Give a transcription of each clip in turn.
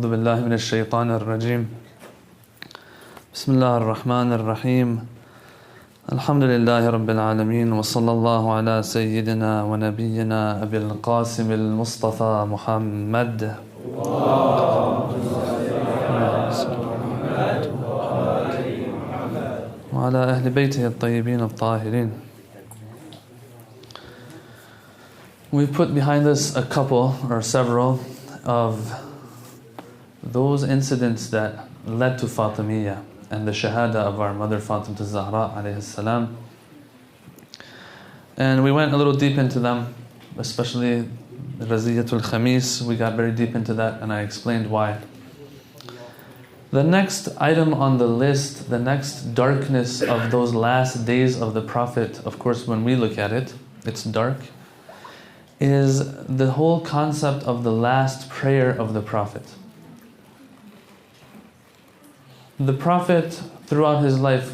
أعوذ بالله من الشيطان الرجيم بسم الله الرحمن الرحيم الحمد لله رب العالمين وصلى الله على سيدنا ونبينا أبي القاسم المصطفى محمد وعلى أهل بيته الطيبين الطاهرين. We've put behind us a couple or several of those incidents that led to Fatimiyya and the Shahada of our mother Fatima Al-Zahra alayhi salam. And we went a little deep into them, especially Raziyatul Khamis. We got very deep into that and I explained why. The next item on the list, the next darkness of those last days of the Prophet, of course when we look at it, it's dark, is the whole concept of the last prayer of the Prophet. The Prophet throughout his life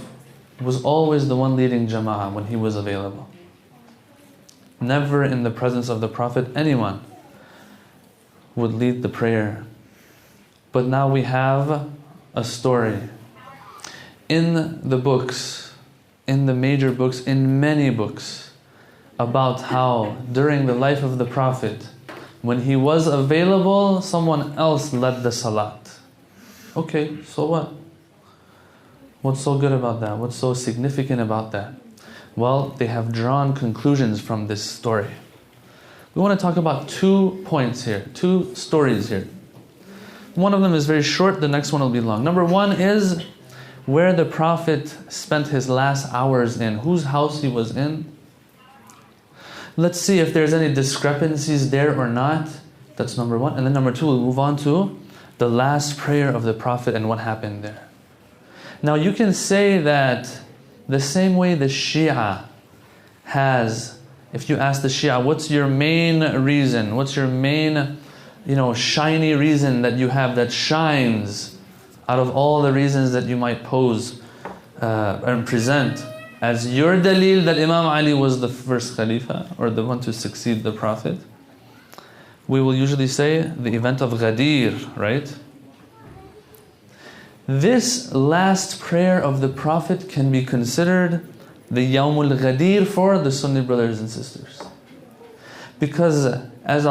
was always the one leading Jama'ah when he was available. Never in the presence of the Prophet anyone would lead the prayer. But now we have a story in the books, in the major books, in many books, about how during the life of the Prophet, when he was available, someone else led the salat. Okay, so what? What's so good about that? What's so significant about that? Well, they have drawn conclusions from this story. We want to talk about 2 points here, 2 stories here. One of them is very short, the next one will be long. Number 1 is where the Prophet spent his last hours in, whose house he was in. Let's see if there's any discrepancies there or not. That's number 1. And then number 2, we'll move on to the last prayer of the Prophet and what happened there. Now you can say that the same way the Shia has, if you ask the Shia, what's your main reason? What's your main, shiny reason that you have that shines out of all the reasons that you might pose and present as your dalil that Imam Ali was the first Khalifa or the one to succeed the Prophet? We will usually say the event of Ghadir, right? This last prayer of the Prophet can be considered the Yawmul Ghadir for the Sunni brothers and sisters. Because as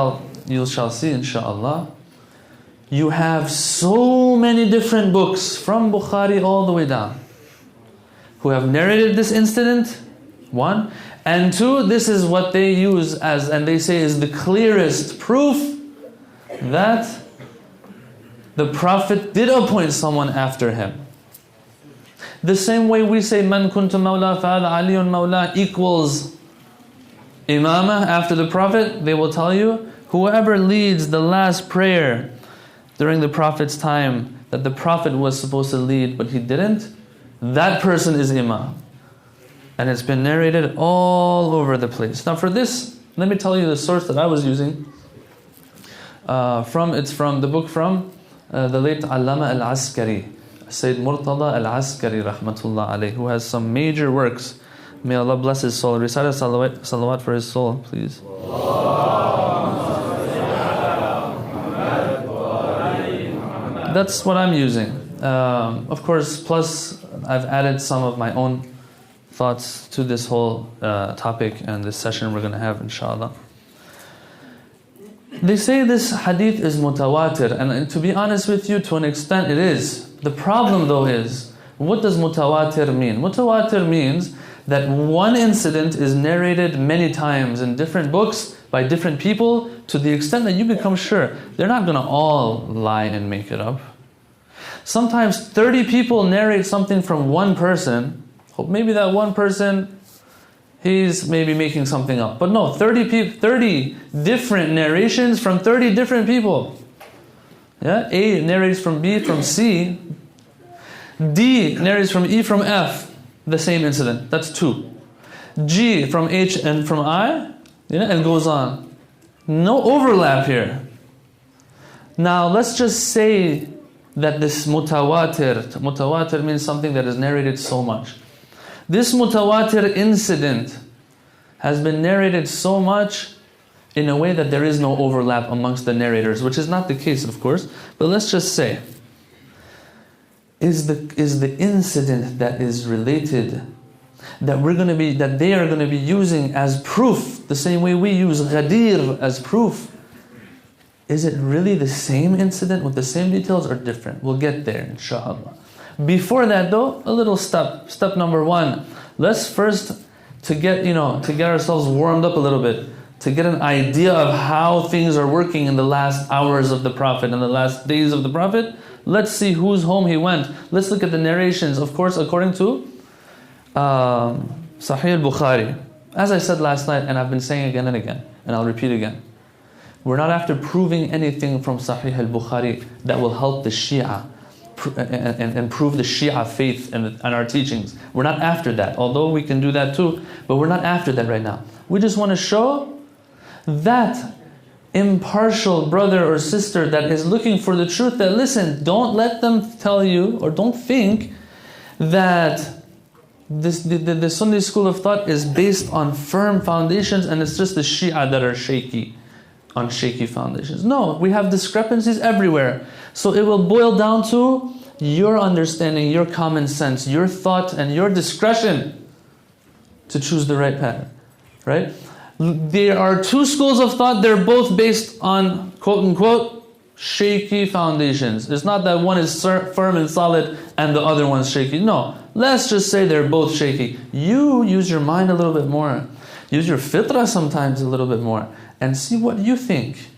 you shall see inshaAllah, you have so many different books from Bukhari all the way down who have narrated this incident, 1. And 2, this is what they use as, and they say is the clearest proof that the Prophet did appoint someone after him. The same way we say, Man kuntu mawla fa'al aliyun mawla equals imamah after the Prophet, they will tell you, whoever leads the last prayer during the Prophet's time that the Prophet was supposed to lead but he didn't, that person is imam. And it's been narrated all over the place. Now for this, let me tell you the source that I was using. It's from the book from the late Allama Al-Askari, Sayyid Murtada Al-Askari rahmatullah alayh, who has some major works. May Allah bless his soul. Recite a salawat for his soul, please. That's what I'm using. Of course, plus I've added some of my own thoughts to this whole topic and this session we're going to have inshallah. They say this hadith is mutawatir, and to be honest with you, to an extent it is. The problem though is, what does mutawatir mean? Mutawatir means that one incident is narrated many times in different books by different people to the extent that you become sure they're not going to all lie and make it up. Sometimes 30 people narrate something from one person. Maybe that one person, he's maybe making something up. But no, 30 different narrations from 30 different people. Yeah, A narrates from B from C. D narrates from E from F. The same incident. That's 2. G from H and from I. And goes on. No overlap here. Now let's just say that this mutawatir means something that is narrated so much. This mutawatir incident has been narrated so much, in a way that there is no overlap amongst the narrators, which is not the case, of course. But let's just say, is the incident that is related, that they are going to be using as proof, the same way we use Ghadir as proof, is it really the same incident with the same details or different? We'll get there, inshallah. Before that though, a little step. Step number one. Let's first, to get ourselves warmed up a little bit, to get an idea of how things are working in the last hours of the Prophet and the last days of the Prophet. Let's see whose home he went. Let's look at the narrations, of course, according to Sahih al-Bukhari. As I said last night, and I've been saying again and again, and I'll repeat again, we're not after proving anything from Sahih al-Bukhari that will help the Shia and prove the Shia faith and our teachings. We're not after that, although we can do that too, but we're not after that right now. We just want to show that impartial brother or sister that is looking for the truth, that listen, don't let them tell you, or don't think that the Sunni school of thought is based on firm foundations and it's just the Shia that are shaky, on shaky foundations. No, we have discrepancies everywhere. So it will boil down to your understanding, your common sense, your thought and your discretion to choose the right path, right? There are two schools of thought, they're both based on quote-unquote shaky foundations. It's not that one is firm and solid and the other one's shaky. No, let's just say they're both shaky. You use your mind a little bit more. Use your fitrah sometimes a little bit more and see what you think.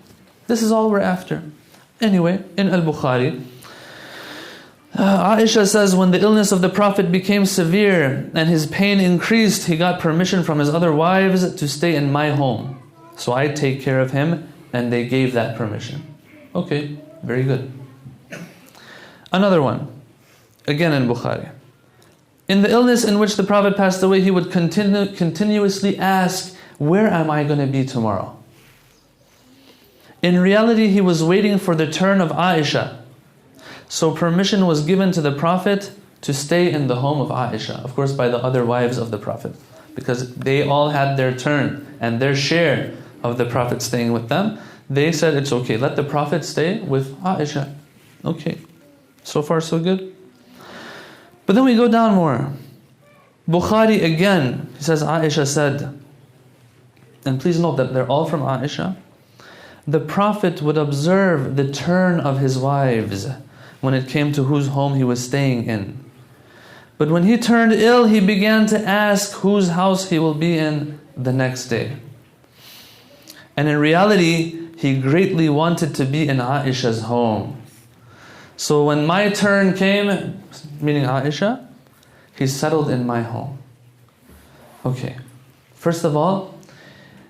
This is all we're after. Anyway, in Al-Bukhari, Aisha says, when the illness of the Prophet became severe and his pain increased, he got permission from his other wives to stay in my home. So I take care of him, and they gave that permission. Okay, very good. Another one, again in Bukhari. In the illness in which the Prophet passed away, he would continuously ask, where am I going to be tomorrow? In reality, he was waiting for the turn of Aisha. So permission was given to the Prophet to stay in the home of Aisha, of course by the other wives of the Prophet, because they all had their turn and their share of the Prophet staying with them. They said, it's okay, let the Prophet stay with Aisha. Okay, so far so good. But then we go down more. Bukhari again, he says, Aisha said, and please note that they're all from Aisha, the Prophet would observe the turn of his wives when it came to whose home he was staying in. But when he turned ill, he began to ask whose house he will be in the next day. And in reality, he greatly wanted to be in Aisha's home. So when my turn came, meaning Aisha, he settled in my home. Okay, first of all,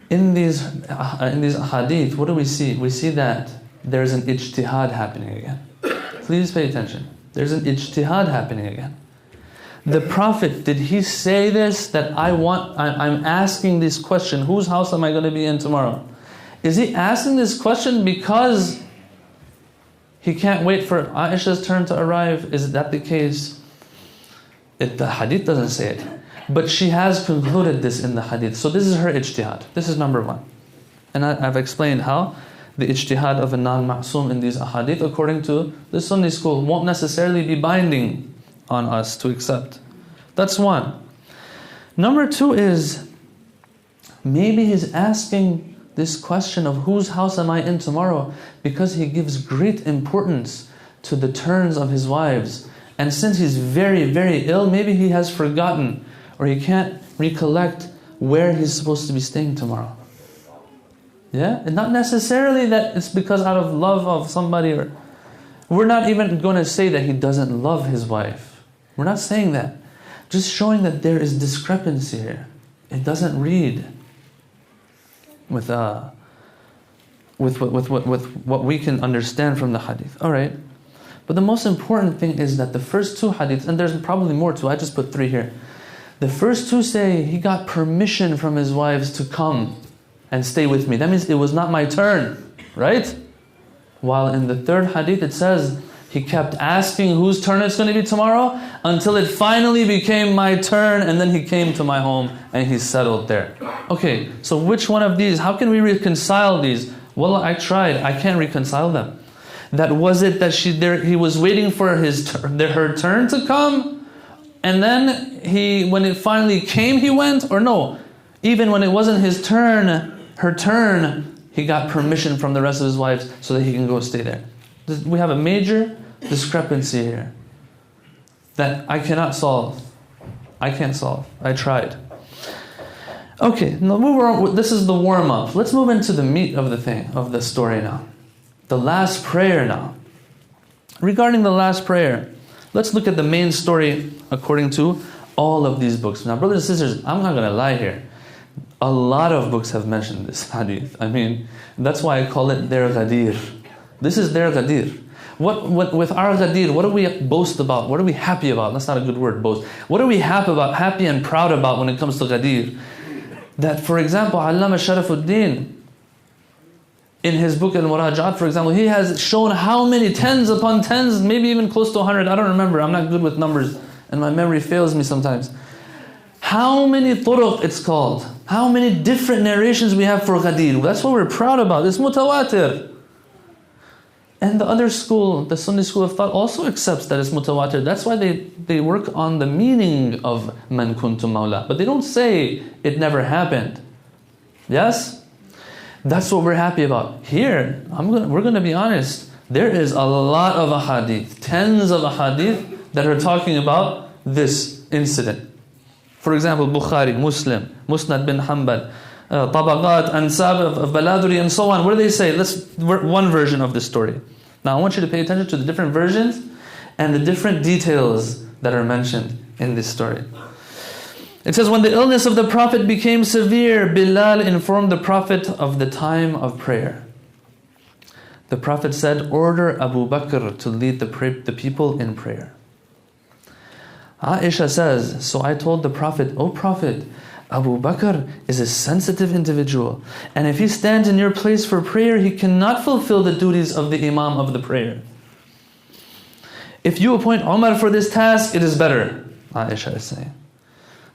in these hadith, what do we see? We see that there's an ijtihad happening again. Please pay attention. There's an ijtihad happening again. The Prophet, did he say this, that I'm asking this question, whose house am I going to be in tomorrow? Is he asking this question because he can't wait for Aisha's turn to arrive? Is that the case? The hadith doesn't say it. But she has concluded this in the hadith. So this is her ijtihad. This is number one. And I've explained how the ijtihad of a non-ma'soom in these ahadith, according to the Sunni school, won't necessarily be binding on us to accept. That's one. Number two is, maybe he's asking this question of whose house am I in tomorrow because he gives great importance to the turns of his wives. And since he's very, very ill, maybe he has forgotten or he can't recollect where he's supposed to be staying tomorrow. Yeah? And not necessarily that it's because out of love of somebody, or we're not even going to say that he doesn't love his wife. We're not saying that. Just showing that there is discrepancy here. It doesn't read with what we can understand from the hadith. Alright. But the most important thing is that the first two hadiths, and there's probably more too, I just put three here. The first two say he got permission from his wives to come and stay with me. That means it was not my turn, right? While in the third hadith it says he He kept asking whose turn it's going to be tomorrow until it finally became my turn, and then he came to my home and he settled there. Okay, so which one of these? How can we reconcile these? Well, I tried. I can't reconcile them. That was it that he was waiting for her turn to come, and then when it finally came, he went? Or no, even when it wasn't his turn, her turn, he got permission from the rest of his wives so that he can go stay there. We have a major discrepancy here that I cannot solve. I can't solve. I tried. Okay, this is the warm-up. Let's move into the meat of the story now. The last prayer now. Regarding the last prayer, let's look at the main story according to all of these books. Now, brothers and sisters, I'm not going to lie here. A lot of books have mentioned this hadith. I mean, that's why I call it their ghadir. This is their ghadir. With our ghadir, what do we boast about? What are we happy about? That's not a good word, boast. What are we happy and proud about when it comes to ghadir? That, for example, Allama Sharafuddin, in his book Al-Muraja'at, for example, he has shown how many tens upon tens, maybe even close to 100, I don't remember, I'm not good with numbers, and my memory fails me sometimes. How many turuq it's called, how many different narrations we have for ghadir. That's what we're proud about, it's mutawatir. And the other school, the Sunni school of thought, also accepts that it's mutawatir. That's why they work on the meaning of man kuntu mawla. But they don't say it never happened. Yes? That's what we're happy about. Here, we're going to be honest. There is a lot of ahadith, tens of ahadith that are talking about this incident. For example, Bukhari, Muslim, Musnad bin Hanbal, Tabaqat, Ansab of Baladuri, and so on. What do they say? One version of the story. Now I want you to pay attention to the different versions and the different details that are mentioned in this story. It says, when the illness of the Prophet became severe, Bilal informed the Prophet of the time of prayer. The Prophet said, order Abu Bakr to lead the people in prayer. Aisha says, so I told the Prophet, O Prophet, Abu Bakr is a sensitive individual, and if he stands in your place for prayer, he cannot fulfill the duties of the Imam of the prayer. If you appoint Umar for this task, it is better, Aisha is saying.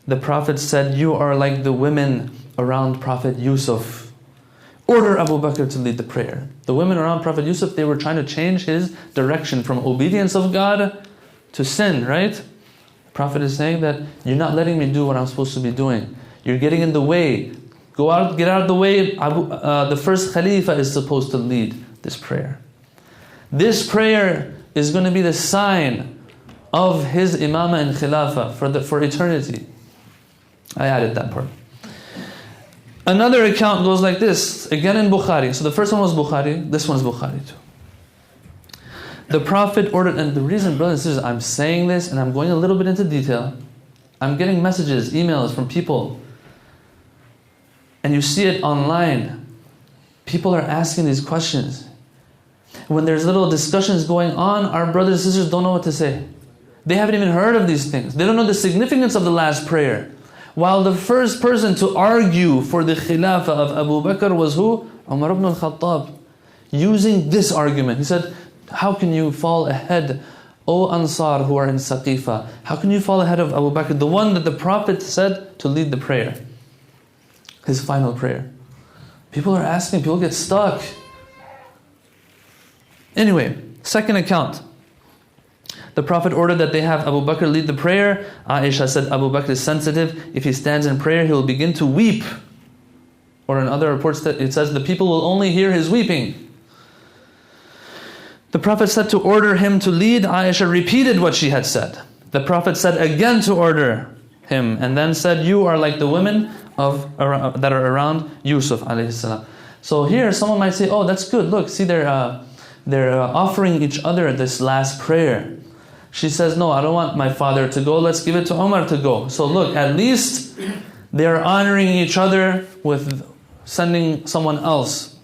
The Prophet said, you are like the women around Prophet Yusuf. Order Abu Bakr to lead the prayer. The women around Prophet Yusuf, they were trying to change his direction from obedience of God to sin, right? The Prophet is saying that you're not letting me do what I'm supposed to be doing. You're getting in the way. Get out of the way. The first Khalifa is supposed to lead this prayer. This prayer is going to be the sign of his imamah and khilafah for eternity. I added that part. Another account goes like this, again in Bukhari. So the first one was Bukhari, this one's Bukhari too. The Prophet ordered, and the reason, brothers and sisters, I'm saying this and I'm going a little bit into detail. I'm getting messages, emails from people, and you see it online. People are asking these questions. When there's little discussions going on, our brothers and sisters don't know what to say. They haven't even heard of these things. They don't know the significance of the last prayer. While the first person to argue for the khilafah of Abu Bakr was who? Umar ibn al-Khattab. Using this argument. He said, how can you fall ahead, O Ansar who are in Saqifa? How can you fall ahead of Abu Bakr, the one that the Prophet said to lead the prayer? His final prayer. People are asking, people get stuck. Anyway, second account. The Prophet ordered that they have Abu Bakr lead the prayer. Aisha said Abu Bakr is sensitive. If he stands in prayer, he will begin to weep. Or in other reports that it says the people will only hear his weeping. The Prophet said to order him to lead. Aisha repeated what she had said. The Prophet said again to order him, and then said, you are like the women that are around Yusuf alayhi salam. So here someone might say, oh, that's good. Look, see they're offering each other this last prayer. She says, no, I don't want my father to go. Let's give it to Umar to go. So look, at least they're honoring each other with sending someone else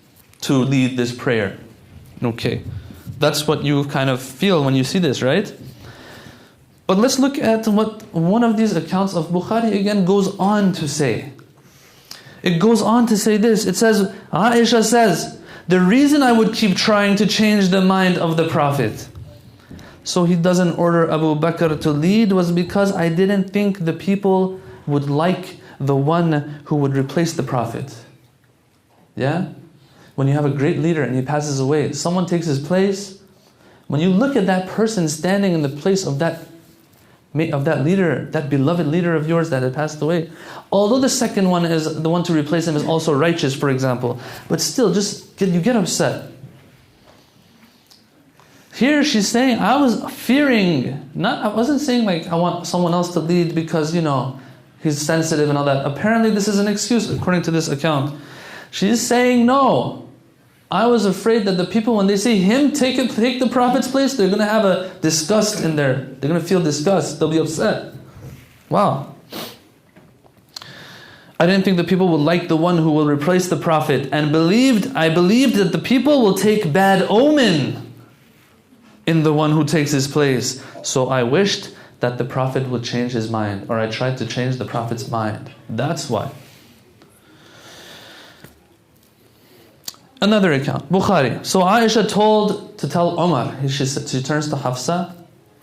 to lead this prayer. Okay, that's what you kind of feel when you see this, right? But let's look at what one of these accounts of Bukhari again goes on to say. It goes on to say this. It says, Aisha says, the reason I would keep trying to change the mind of the Prophet so he doesn't order Abu Bakr to lead was because I didn't think the people would like the one who would replace the Prophet. Yeah? When you have a great leader and he passes away, someone takes his place. When you look at that person standing in the place of that leader, that beloved leader of yours that had passed away, although the second one is the one to replace him is also righteous, for example, but still, you get upset. Here she's saying, I was fearing, I wasn't saying like I want someone else to lead because, he's sensitive and all that. Apparently this is an excuse according to this account. She's saying, no, I was afraid that the people, when they see him take the Prophet's place, they're going to have a disgust in there. They're going to feel disgust. They'll be upset. Wow. I didn't think the people would like the one who will replace the Prophet, and I believed that the people will take bad omen in the one who takes his place. So I wished that the Prophet would change his mind, or I tried to change the Prophet's mind. That's why. Another account, Bukhari. So Aisha to tell Umar. She turns to Hafsa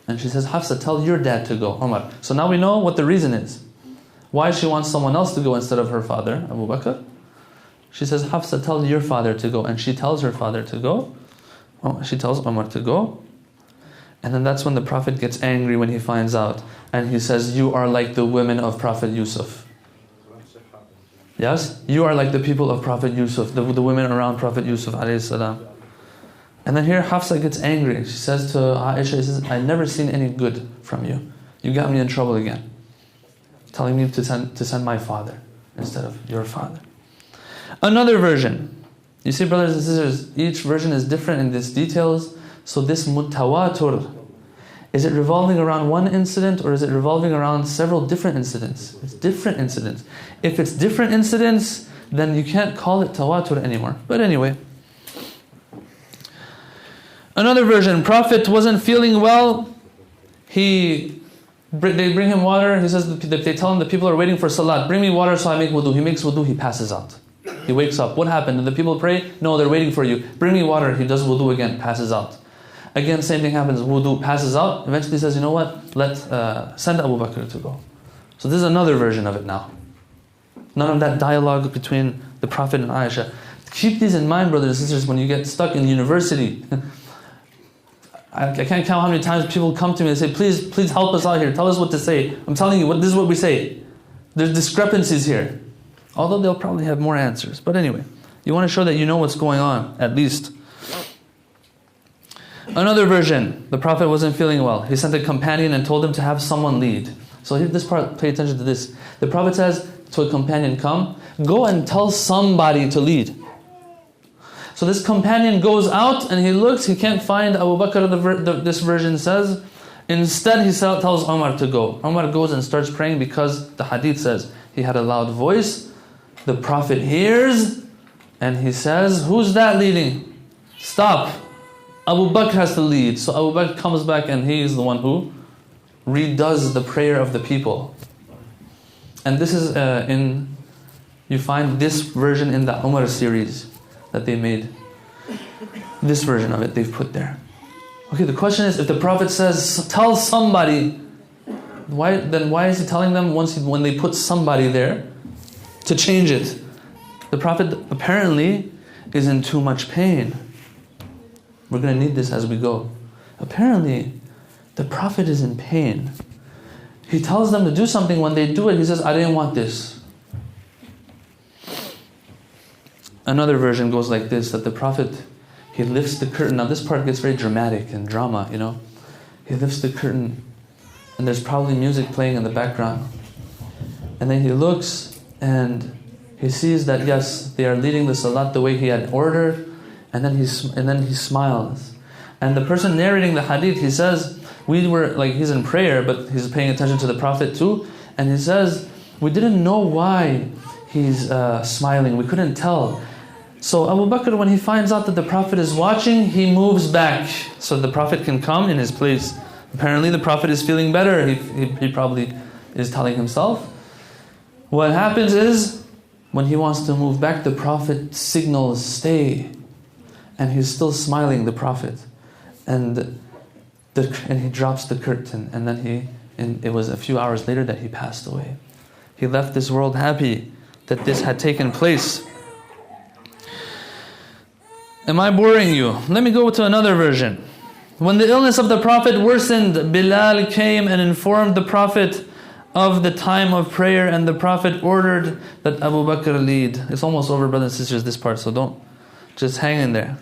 and she says, Hafsa, tell your dad to go, Umar. So now we know what the reason is. Why she wants someone else to go instead of her father, Abu Bakr. She says, Hafsa, tell your father to go. And she tells her father to go. She tells Umar to go. And then that's when the Prophet gets angry when he finds out. And he says, you are like the women of Prophet Yusuf. Yes? You are like the people of Prophet Yusuf, the women around Prophet Yusuf alayhi salam. And then here Hafsa gets angry. She says to Aisha, I've never seen any good from you. You got me in trouble again. Telling me to send my father instead of your father. Another version. You see, brothers and sisters, each version is different in its details. So this mutawatur, is it revolving around one incident or is it revolving around several different incidents? It's different incidents. If it's different incidents, then you can't call it tawatur anymore. But anyway. Another version, Prophet wasn't feeling well. They bring him water. He says, they tell him the people are waiting for salat. Bring me water so I make wudu. He makes wudu, he passes out. He wakes up. What happened? Did the people pray? No, they're waiting for you. Bring me water. He does wudu again, passes out. Again, same thing happens. Wudu, passes out. Eventually says, you know what? Send Abu Bakr to go. So this is another version of it now. None of that dialogue between the Prophet and Aisha. Keep these in mind, brothers and sisters, when you get stuck in university. I can't count how many times people come to me and say, please help us out here. Tell us what to say. I'm telling you, this is what we say. There's discrepancies here. Although they'll probably have more answers. But anyway, you want to show that you know what's going on, at least. Another version, the Prophet wasn't feeling well. He sent a companion and told him to have someone lead. So here, this part, pay attention to this. The Prophet says to a companion, go and tell somebody to lead. So this companion goes out and he looks, he can't find Abu Bakr, this version says. Instead he tells Umar to go. Umar goes and starts praying because the hadith says he had a loud voice. The Prophet hears and he says, who's that leading? Stop. Abu Bakr has to lead. So Abu Bakr comes back and he is the one who redoes the prayer of the people. And this is you find this version in the Umar series that they made. This version of it they've put there. Okay, the question is, if the Prophet says, tell somebody, why is he telling them when they put somebody there to change it? The Prophet apparently is in too much pain. We're going to need this as we go. Apparently, the Prophet is in pain. He tells them to do something. When they do it, he says, I didn't want this. Another version goes like this, that the Prophet, he lifts the curtain. Now this part gets very dramatic and drama, He lifts the curtain and there's probably music playing in the background. And then he looks and he sees that yes, they are leading the salat the way he had ordered. And then he smiles. And the person narrating the hadith, he says, he's in prayer, but he's paying attention to the Prophet too. And he says, we didn't know why he's smiling. We couldn't tell. So Abu Bakr, when he finds out that the Prophet is watching, he moves back so the Prophet can come in his place. Apparently the Prophet is feeling better. He probably is telling himself. What happens is, when he wants to move back, the Prophet signals, stay. And he's still smiling, the Prophet. And And he drops the curtain, and then it was a few hours later that he passed away. He left this world happy that this had taken place. Am I boring you? Let me go to another version. When the illness of the Prophet worsened, Bilal came and informed the Prophet of the time of prayer, and the Prophet ordered that Abu Bakr lead. It's almost over, brothers and sisters, this part, so don't just hang in there.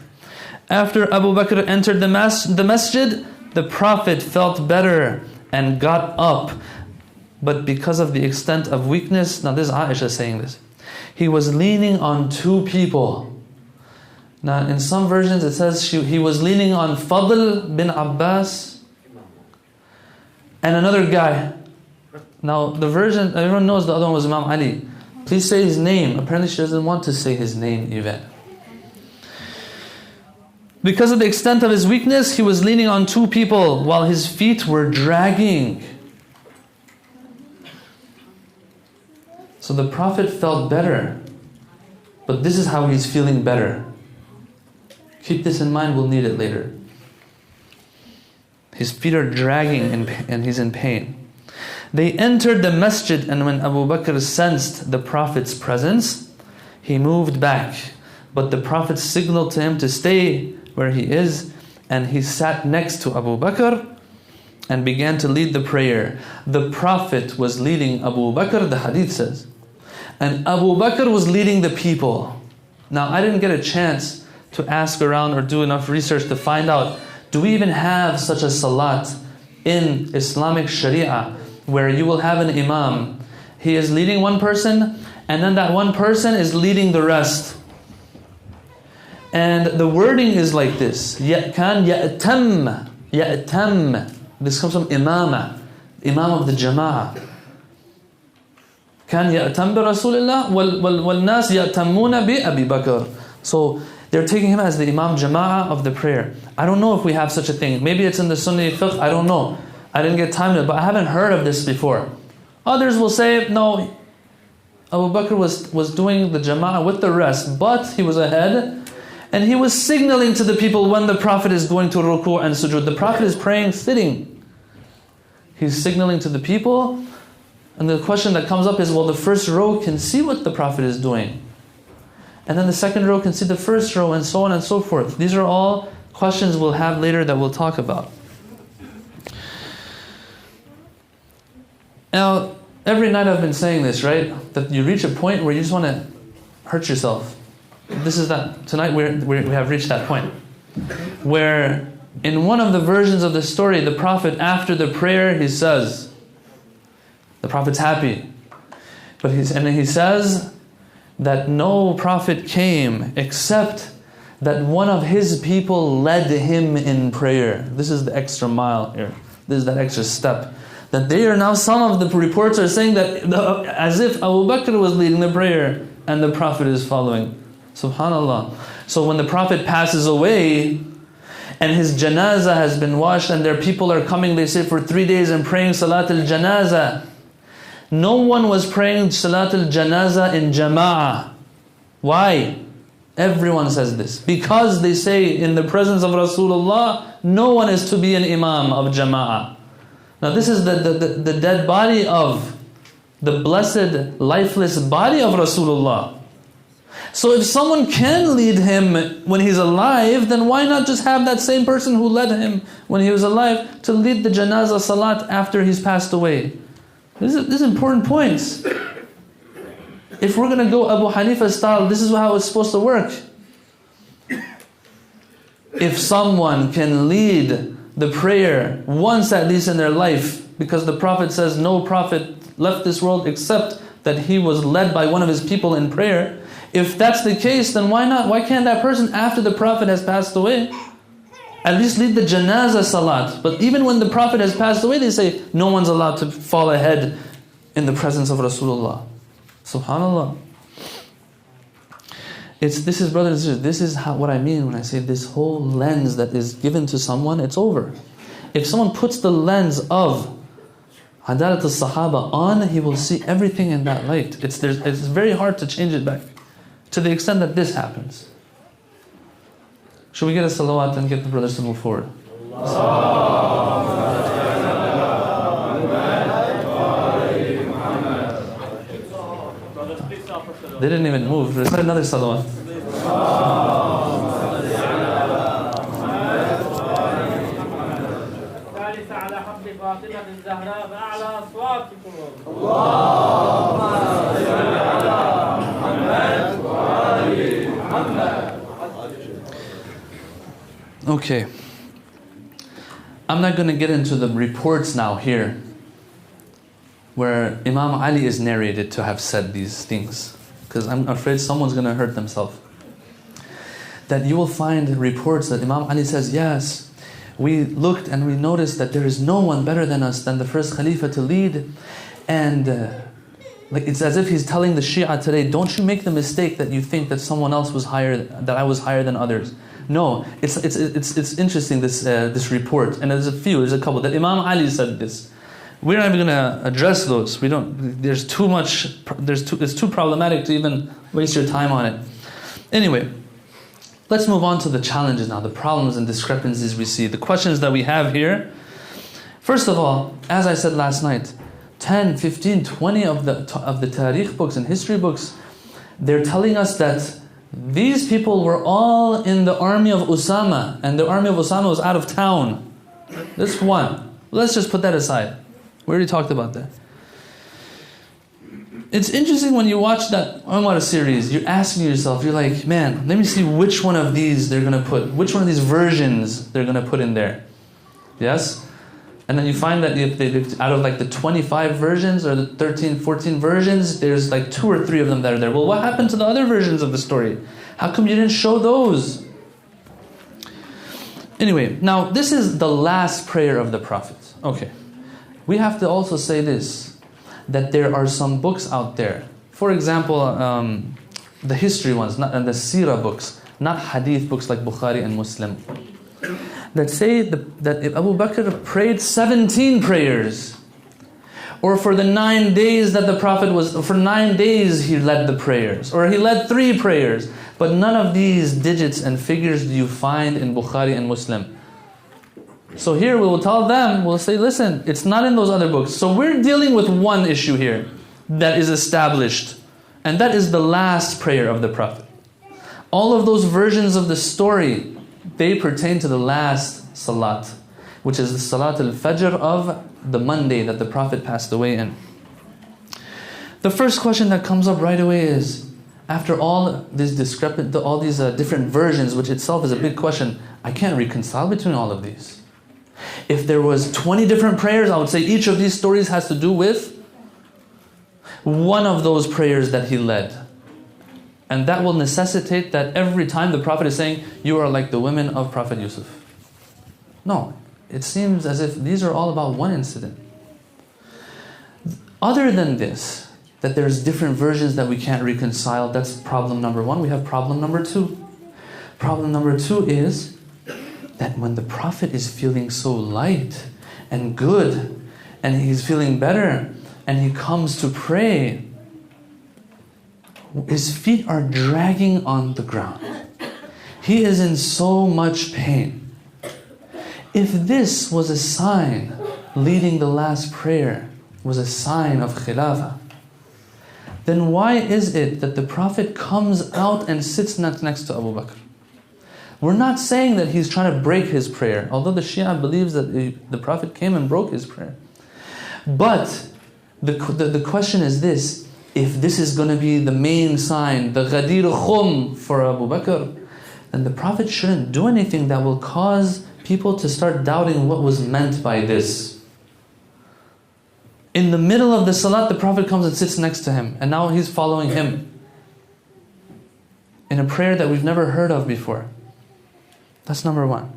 After Abu Bakr entered the masjid, the Prophet felt better and got up. But because of the extent of weakness, now this is Aisha saying this, he was leaning on two people. Now in some versions it says he was leaning on Fadl bin Abbas and another guy. Now the version, everyone knows the other one was Imam Ali. Please say his name. Apparently she doesn't want to say his name even. Because of the extent of his weakness, he was leaning on two people while his feet were dragging. So the Prophet felt better. But this is how he's feeling better. Keep this in mind, we'll need it later. His feet are dragging and he's in pain. They entered the masjid, and when Abu Bakr sensed the Prophet's presence, he moved back. But the Prophet signaled to him to stay where he is, and he sat next to Abu Bakr and began to lead the prayer. The Prophet was leading Abu Bakr, the hadith says, and Abu Bakr was leading the people. Now I didn't get a chance to ask around or do enough research to find out, do we even have such a salat in Islamic Sharia where you will have an imam, he is leading one person and then that one person is leading the rest. And the wording is like this, kan ya'tam. This comes from imama, imam of the jama'ah. Kan ya'tam bi Rasulillah wal nas ya'tamuna bi Abi Bakr. So they're taking him as the imam jama'ah of the prayer. I don't know if we have such a thing. Maybe it's in the Sunni fiqh, I don't know. I didn't get time to it, but I haven't heard of this before. Others will say, no, Abu Bakr was doing the jama'ah with the rest, but he was ahead. And he was signaling to the people when the Prophet is going to ruku' and sujood. The Prophet is praying sitting. He's signaling to the people. And the question that comes up is, well, the first row can see what the Prophet is doing. And then the second row can see the first row, and so on and so forth. These are all questions we'll have later that we'll talk about. Now, every night I've been saying this, right? That you reach a point where you just want to hurt yourself. This is that. Tonight we have reached that point where in one of the versions of the story, the Prophet, after the prayer, he says, the Prophet's happy, but he says that no Prophet came except that one of his people led him in prayer. This is the extra mile here. This is that extra step. That they are now, some of the reports are saying that as if Abu Bakr was leading the prayer and the Prophet is following. Subhanallah. So when the Prophet passes away and his janazah has been washed and their people are coming, they say, for 3 days and praying Salat al-Janazah. No one was praying Salat al-Janazah in jama'ah. Why? Everyone says this. Because they say in the presence of Rasulullah, no one is to be an imam of jama'ah. Now this is the dead body of the blessed, lifeless body of Rasulullah. So if someone can lead him when he's alive, then why not just have that same person who led him when he was alive to lead the janazah salat after he's passed away? These are important points. If we're going to go Abu Hanifa style, this is how it's supposed to work. If someone can lead the prayer once at least in their life, because the Prophet says no Prophet left this world except that he was led by one of his people in prayer. If that's the case, then why not? Why can't that person, after the Prophet has passed away, at least lead the janazah salat? But even when the Prophet has passed away, they say no one's allowed to fall ahead in the presence of Rasulullah. Subhanallah. This is, brothers and sisters, this is what I mean when I say this whole lens that is given to someone, it's over. If someone puts the lens of Adalat al-Sahaba on, he will see everything in that light. It's very hard to change it back, to the extent that this happens. Should we get a salawat and get the brothers to move forward? Allah. They didn't even move. Recite another salawat. على حب فاطمة الزهراء بأعلى أصواتكم. Okay. I'm not going to get into the reports now here where Imam Ali is narrated to have said these things, because I'm afraid someone's going to hurt themselves. That you will find reports that Imam Ali says, yes, we looked and we noticed that there is no one better than us, than the first Khalifa to lead. And like it's as if he's telling the Shia today, don't you make the mistake that you think that someone else was higher, that I was higher than others. No, it's interesting, this report, and there's a couple that Imam Ali said this. We're not even going to address those. It's too problematic to even waste your time on it. Anyway, let's move on to the challenges now, the problems and discrepancies we see, the questions that we have here. First of all, as I said last night, 10, 15, 20 of the tariq books and history books, they're telling us that these people were all in the army of Usama, and the army of Usama was out of town. This one. Let's just put that aside. We already talked about that. It's interesting when you watch that Umar series, you're asking yourself, you're like, man, let me see which one of these they're going to put, which one of these versions they're going to put in there. Yes? And then you find that if out of like the 25 versions or the 13, 14 versions, there's like 2 or 3 of them that are there. Well, what happened to the other versions of the story? How come you didn't show those? Anyway, now this is the last prayer of the Prophet. Okay. We have to also say this, that there are some books out there. For example, the history ones, and the seerah books, not hadith books like Bukhari and Muslim, that say that Abu Bakr prayed 17 prayers. Or for the 9 days that the Prophet for 9 days he led the prayers. Or he led 3 prayers. But none of these digits and figures do you find in Bukhari and Muslim. So here we will tell them, we'll say, listen, it's not in those other books. So we're dealing with one issue here that is established. And that is the last prayer of the Prophet. All of those versions of the story, they pertain to the last salat, which is the salat al-fajr of the Monday that the Prophet passed away in. The first question that comes up right away is, after all these different versions, which itself is a big question, I can't reconcile between all of these. If there was 20 different prayers, I would say each of these stories has to do with one of those prayers that he led. And that will necessitate that every time the Prophet is saying, you are like the women of Prophet Yusuf. No, it seems as if these are all about one incident. Other than this, that there's different versions that we can't reconcile, that's problem number 1. We have problem number 2. Problem number 2 is that when the Prophet is feeling so light and good, and he's feeling better, and he comes to pray, his feet are dragging on the ground. He is in so much pain. If this was a sign, leading the last prayer was a sign of khilafah, then why is it that the Prophet comes out and sits next to Abu Bakr? We're not saying that he's trying to break his prayer, although the Shia believes that the Prophet came and broke his prayer. But the question is this: if this is going to be the main sign, the Ghadir Khum for Abu Bakr, then the Prophet shouldn't do anything that will cause people to start doubting what was meant by this. In the middle of the salat, the Prophet comes and sits next to him, and now he's following him in a prayer that we've never heard of before. That's number 1.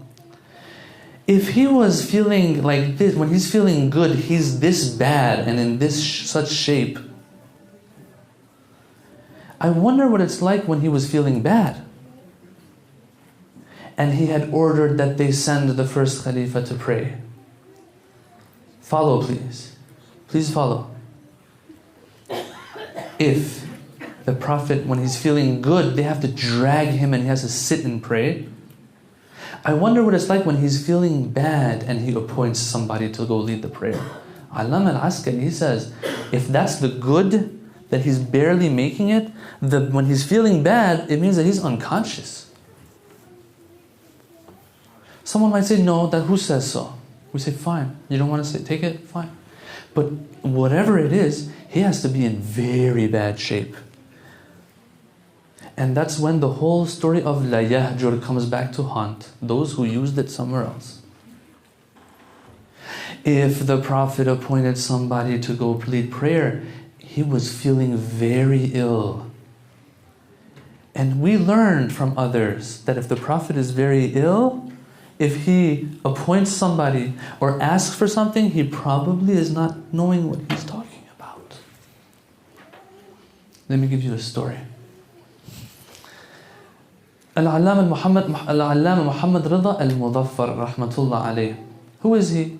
If he was feeling like this, when he's feeling good, he's this bad and in this such shape, I wonder what it's like when he was feeling bad. And he had ordered that they send the first Khalifa to pray. Follow, please. Please follow. If the Prophet, when he's feeling good, they have to drag him and he has to sit and pray, I wonder what it's like when he's feeling bad and he appoints somebody to go lead the prayer. Allama al-Askari, he says, if that's the good, that he's barely making it, when he's feeling bad, it means that he's unconscious. Someone might say, no, that who says so? We say, fine. You don't want to say, take it? Fine. But whatever it is, he has to be in very bad shape. And that's when the whole story of La Yahjur comes back to haunt those who used it somewhere else. If the Prophet appointed somebody to go lead prayer, he was feeling very ill. And we learned from others that if the Prophet is very ill, if he appoints somebody or asks for something, he probably is not knowing what he's talking about. Let me give you a story. Al-Allama Muhammad Rida Al-Mudaffar rahmatullah alayh. Who is he?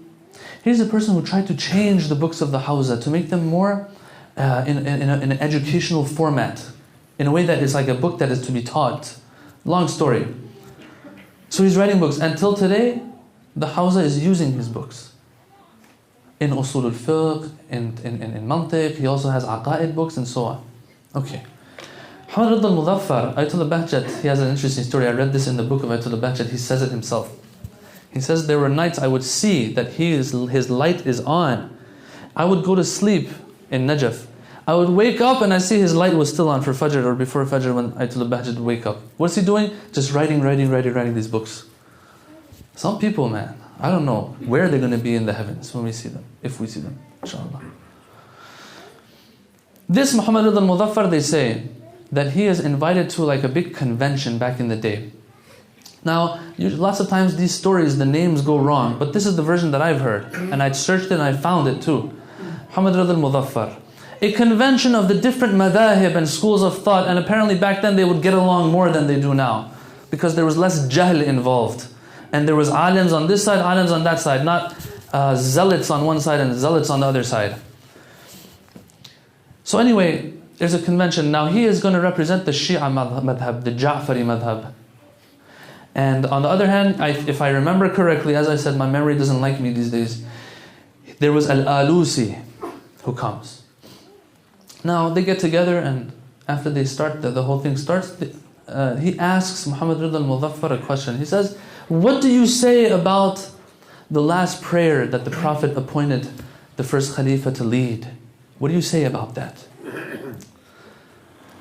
He's a person who tried to change the books of the Hawza to make them more in an educational format, in a way that is like a book that is to be taught. Long story. So he's writing books. Until today, the Hawza is using his books. In Usul al-Fiqh, in Mantiq, he also has Aqa'id books and so on. Okay. Muhammad Rida al-Mudaffar, Ayatollah Bahjat, he has an interesting story. I read this in the book of Ayatollah Bahjat. He says it himself. He says, there were nights I would see that his light is on. I would go to sleep in Najaf. I would wake up and I see his light was still on for Fajr or before Fajr when Ayatollah Bahjat would wake up. What's he doing? Just writing these books. Some people, man, I don't know where they're going to be in the heavens when we see them, if we see them, inshallah. This Muhammad Rida al-Mudaffar, they say that he is invited to like a big convention back in the day. Now, lots of times these stories, the names go wrong, but this is the version that I've heard, and I searched it and I found it too. Muhammad Rida al-Mudaffar. A convention of the different madahib and schools of thought, and apparently back then they would get along more than they do now, because there was less jahl involved. And there was alims on this side, alims on that side, not zealots on one side and zealots on the other side. So anyway, there's a convention. Now he is going to represent the Shia madhab, the Ja'fari madhab. And on the other hand, if I remember correctly, as I said, my memory doesn't like me these days, there was Al-Alusi who comes. Now they get together, and after they start, the whole thing starts, he asks Muhammad Rida al-Mudaffar a question. He says, what do you say about the last prayer that the Prophet appointed the first Khalifa to lead? What do you say about that?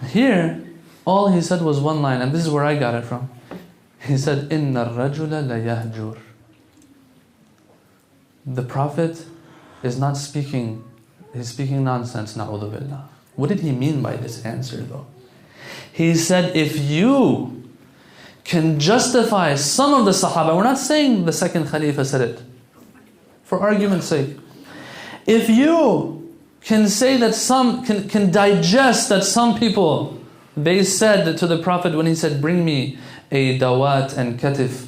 Here, all he said was one line, and this is where I got it from. He said, Inna ar-rajula la yahjur. The Prophet is not speaking, he's speaking nonsense, na'udhu billah. What did he mean by this answer though? He said, if you can justify some of the Sahaba, we're not saying the second Khalifa said it, for argument's sake. If you can say that can digest that some people, they said to the Prophet when he said, bring me a dawat and katif,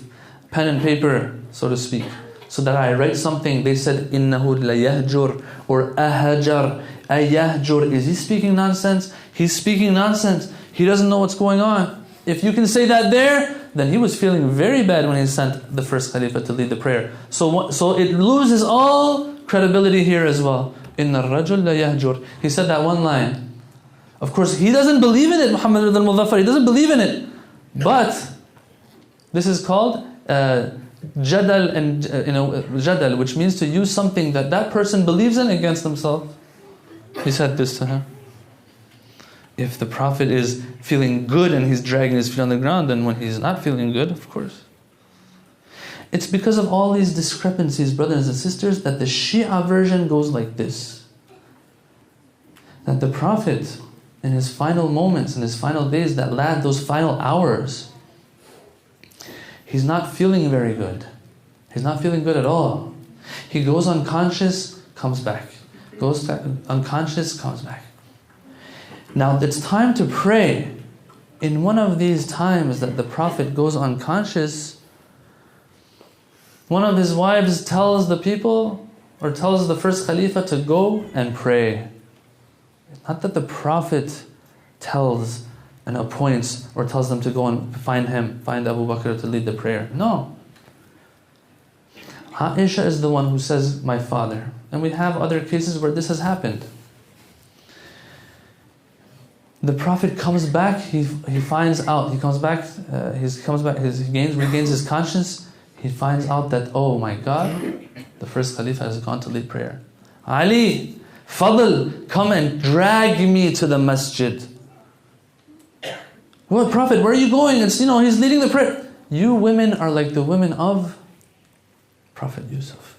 pen and paper, so to speak, so that I write something. They said, innahu la yahjur or ahajar. Ayahjur, is he speaking nonsense? He's speaking nonsense. He doesn't know what's going on. If you can say that there, then he was feeling very bad when he sent the first Khalifa to lead the prayer. So it loses all credibility here as well. Inna ar-rajul la yahjur. He said that one line. Of course, he doesn't believe in it, Muhammad Rida al-Mudaffar. He doesn't believe in it. But this is called jadal, and jadal, which means to use something that person believes in against himself. He said this to him. If the Prophet is feeling good and he's dragging his feet on the ground, then when he's not feeling good, of course. It's because of all these discrepancies, brothers and sisters, that the Shia version goes like this. That the Prophet, in his final moments, in his final days, those final hours, he's not feeling very good. He's not feeling good at all. He goes unconscious, comes back. Goes unconscious, comes back. Now it's time to pray. In one of these times that the Prophet goes unconscious, one of his wives tells the people, or tells the first Khalifa to go and pray. Not that the Prophet tells and appoints or tells them to go and find Abu Baqir to lead the prayer. No. Aisha is the one who says, my father. And we have other cases where this has happened. The Prophet comes back, he finds out, he regains his conscience, he finds out that, oh my God, the first Khalifa has gone to lead prayer. Ali, Fadl, come and drag me to the masjid. What, Prophet, where are you going? It's, he's leading the prayer. You women are like the women of Prophet Yusuf.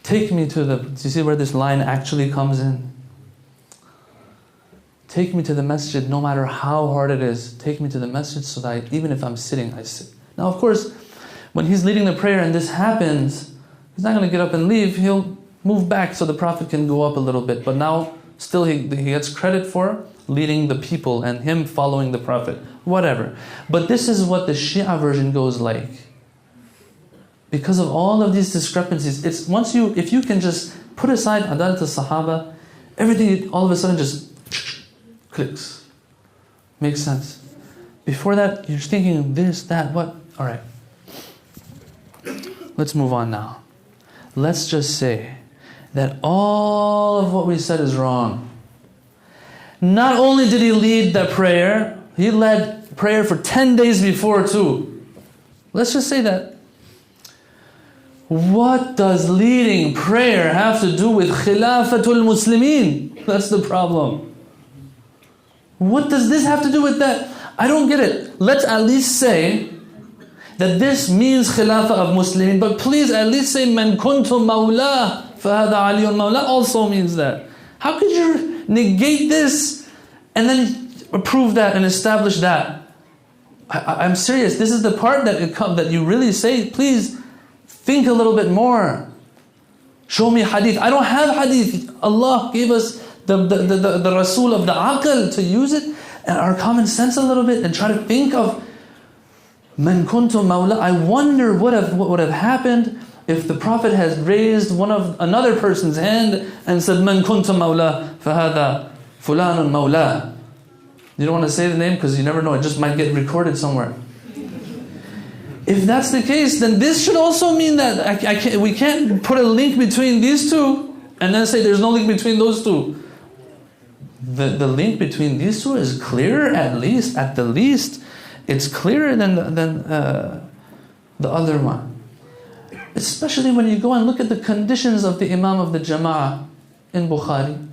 Take me to do you see where this line actually comes in? Take me to the masjid, no matter how hard it is. Take me to the masjid so that even if I'm sitting, I sit. Now, of course, when he's leading the prayer and this happens, he's not going to get up and leave. He'll move back so the Prophet can go up a little bit. But now, still he gets credit for leading the people and him following the Prophet. Whatever. But this is what the Shia version goes like. Because of all of these discrepancies, if you can just put aside Adalat al-Sahaba, everything all of a sudden just clicks. Makes sense. Before that, you're thinking this, that, what? Alright. Let's move on now. Let's just say that all of what we said is wrong. Not only did he lead the prayer, he led prayer for 10 days before too. Let's just say that. What does leading prayer have to do with Khilafatul Muslimeen? That's the problem. What does this have to do with that? I don't get it. Let's at least say that this means Khilafah of Muslimin, but please at least say Man kuntu mawla fahada aliyun mawla also means that. How could you negate this and then approve that and establish that? I'm serious. This is the part that you really say, please think a little bit more. Show me hadith. I don't have hadith. Allah gave us the Rasul of the Aql to use it and our common sense a little bit and try to think of Man kuntu mawla. I wonder what would have happened if the Prophet has raised another person's hand and said Man kuntu mawla fahada fulanun mawla. You don't want to say the name because you never know, it just might get recorded somewhere. If that's the case, then this should also mean that we can't put a link between these two and then say there's no link between those two. The link between these two is clearer, at the least. It's clearer than the other one. Especially when you go and look at the conditions of the Imam of the Jama'ah in Bukhari.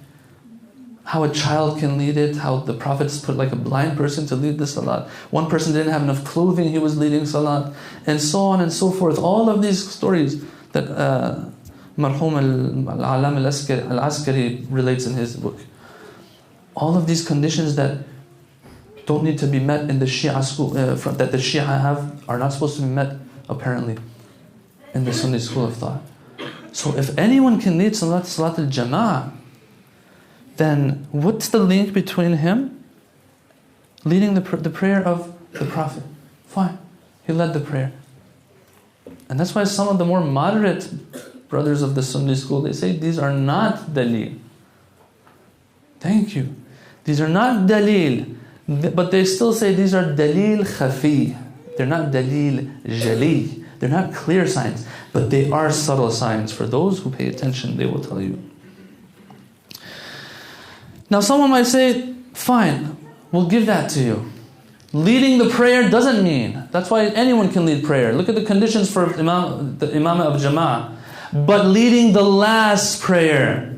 How a child can lead it, how the Prophets put like a blind person to lead the Salat. One person didn't have enough clothing, he was leading Salat, and so on and so forth. All of these stories that Marhum Al-Alam Al-Askari relates in his book. All of these conditions that don't need to be met in the Shia school, that the Shia have, are not supposed to be met, apparently, in the Sunni school of thought. So if anyone can lead Salat al-Jama'ah, then what's the link between him leading the prayer of the Prophet? Fine, he led the prayer. And that's why some of the more moderate brothers of the Sunni school, they say these are not dalil. Thank you. These are not dalil. But they still say these are dalil khafi. They're not dalil jali. They're not clear signs. But they are subtle signs. For those who pay attention, they will tell you. Now someone might say, fine, we'll give that to you. Leading the prayer doesn't mean. That's why anyone can lead prayer. Look at the conditions for the Imam of Jama'ah. But leading the last prayer.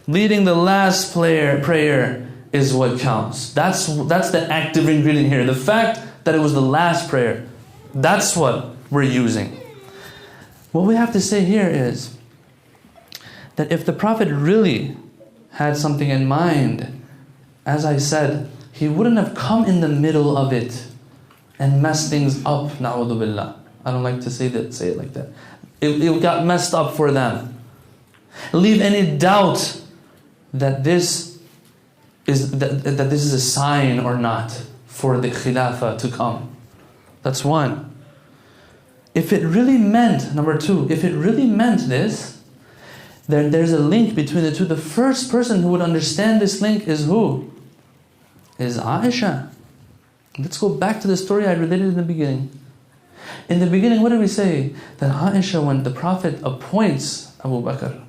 Leading the last prayer is what counts. That's the active ingredient here. The fact that it was the last prayer. That's what we're using. What we have to say here is that if the Prophet really had something in mind, as I said, he wouldn't have come in the middle of it and messed things up, na'udhu billah. I don't like to say it like that. It got messed up for them. Leave any doubt that this is a sign or not for the Khilafah to come. That's one. If it really meant, number two, if it really meant this, then there's a link between the two. The first person who would understand this link is who? Is Aisha. Let's go back to the story I related in the beginning. In the beginning, what did we say? That Aisha, when the Prophet appoints Abu Bakr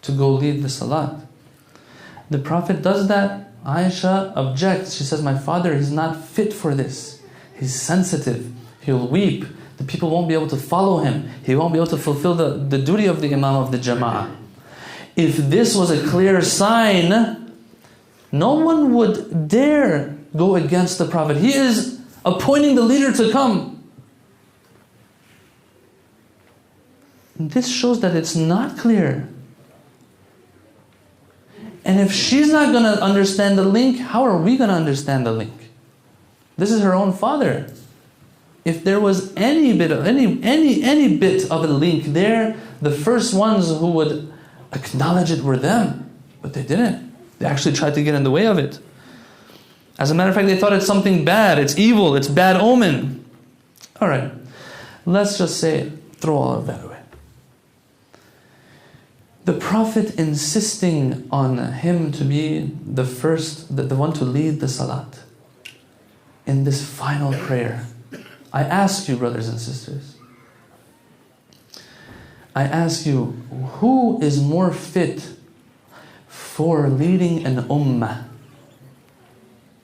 to go lead the Salat, The Prophet does that. Aisha objects. She says, my father, he's not fit for this. He's sensitive. He'll weep. The people won't be able to follow him. He won't be able to fulfill the duty of the Imam of the Jama'ah. If this was a clear sign, no one would dare go against the Prophet. He is appointing the leader to come. This shows that it's not clear. And if she's not going to understand the link, how are we going to understand the link? This is her own father. If there was any bit of any bit of a link there, the first ones who would acknowledge it were them. But they didn't. They actually tried to get in the way of it. As a matter of fact, they thought it's something bad, it's evil, it's bad omen. Alright, let's just say, throw all of that away. The Prophet insisting on him to be the first, the one to lead the salat in this final prayer. I ask you, brothers and sisters, I ask you, who is more fit for leading an ummah?